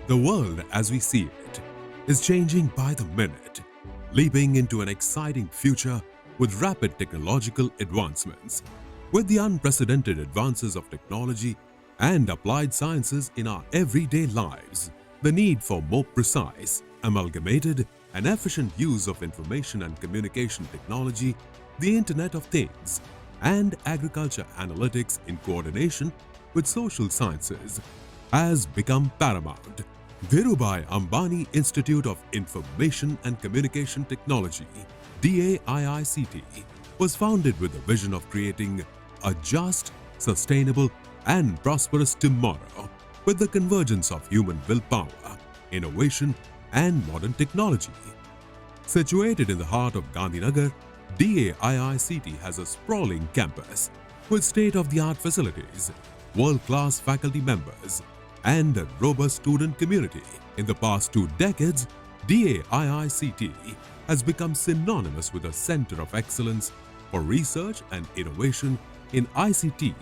The world as we see it is changing by the minute, leaping into an exciting future with rapid technological advancements. With the unprecedented advances of technology and applied sciences in our everyday lives, the need for more precise, amalgamated, and efficient use of information and communication technology, the Internet of Things, and agriculture analytics in coordination with social sciences has become paramount. Dhirubhai Ambani Institute of Information and Communication Technology, DAIICT, was founded with the vision of creating a just, sustainable, and prosperous tomorrow with the convergence of human willpower, innovation, and modern technology. Situated in the heart of Gandhinagar, DAIICT has a sprawling campus with state-of-the-art facilities, world-class faculty members, and a robust student community. In the past 2 decades, DAIICT has become synonymous with a center of excellence for research and innovation in ICT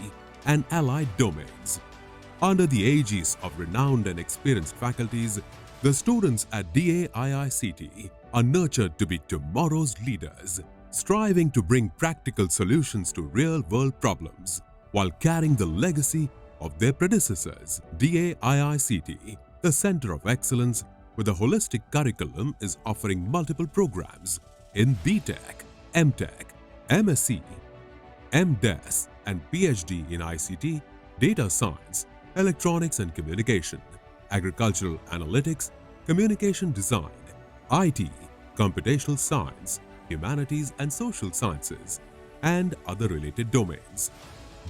and allied domains. Under the aegis of renowned and experienced faculties, the students at DAIICT are nurtured to be tomorrow's leaders, striving to bring practical solutions to real-world problems while carrying the legacy of their predecessors. DAIICT, the Center of Excellence with a holistic curriculum, is offering multiple programs in B.Tech, M.Tech, MSc, MDes, and PhD in ICT, data science, electronics and communication, agricultural analytics, communication design, IT, computational science, humanities and social sciences, and other related domains.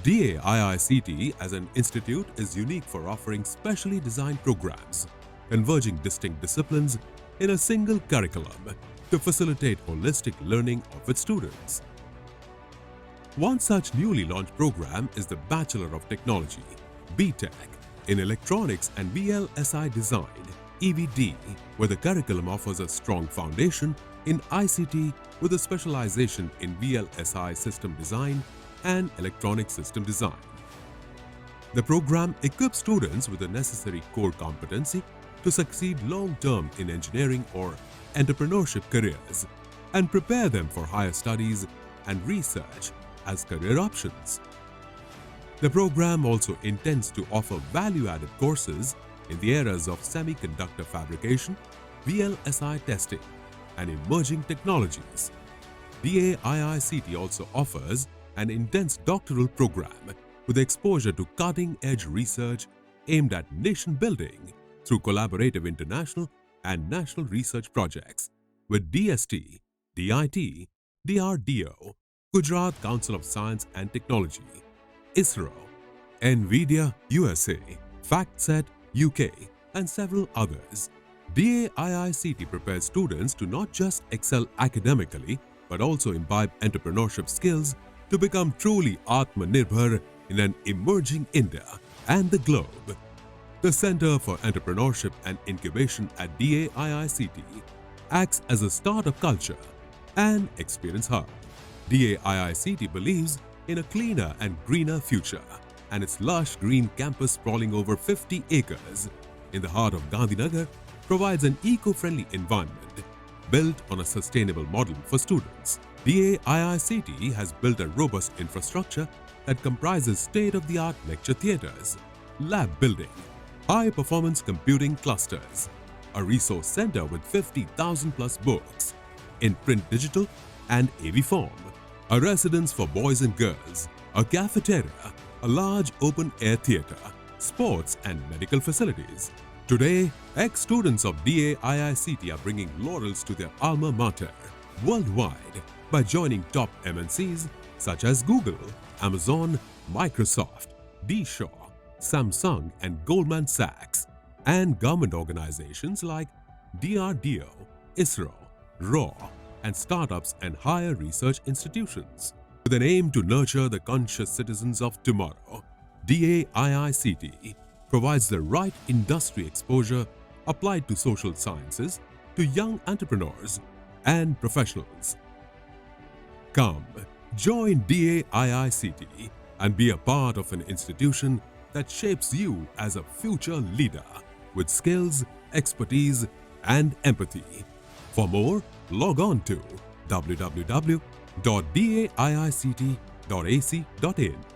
DAIICT as an institute is unique for offering specially designed programs, converging distinct disciplines in a single curriculum to facilitate holistic learning of its students. One such newly launched program is the Bachelor of Technology, B.Tech, in Electronics and VLSI Design, EVD, where the curriculum offers a strong foundation in ICT with a specialization in VLSI system design and electronic system design. The program equips students with the necessary core competency to succeed long-term in engineering or entrepreneurship careers and prepare them for higher studies and research as career options. The program also intends to offer value-added courses in the areas of semiconductor fabrication, VLSI testing, and emerging technologies. DAIICT also offers an intense doctoral program with exposure to cutting-edge research aimed at nation-building through collaborative international and national research projects with DST, DIT, DRDO, Gujarat Council of Science and Technology, ISRO, NVIDIA USA, FactSet UK, and several others. DAIICT prepares students to not just excel academically but also imbibe entrepreneurship skills to become truly Atmanirbhar in an emerging India and the globe. The Center for Entrepreneurship and Incubation at DAIICT acts as a startup culture and experience hub. DAIICT believes in a cleaner and greener future, and its lush green campus sprawling over 50 acres in the heart of Gandhinagar provides an eco-friendly environment built on a sustainable model for students. DAIICT has built a robust infrastructure that comprises state-of-the-art lecture theatres, lab building, high-performance computing clusters, a resource center with 50,000 plus books in print, digital, and AV form, a residence for boys and girls, a cafeteria, a large open-air theatre, sports and medical facilities. Today, ex-students of DAIICT are bringing laurels to their alma mater worldwide by joining top MNCs such as Google, Amazon, Microsoft, D-Shaw, Samsung and Goldman Sachs, and government organizations like DRDO, ISRO, RAW, and startups and higher research institutions. With an aim to nurture the conscious citizens of tomorrow, DAIICT provides the right industry exposure applied to social sciences to young entrepreneurs and professionals. Come, join DAIICT and be a part of an institution that shapes you as a future leader. with skills, expertise, and empathy. For more, log on to www.daiict.ac.in.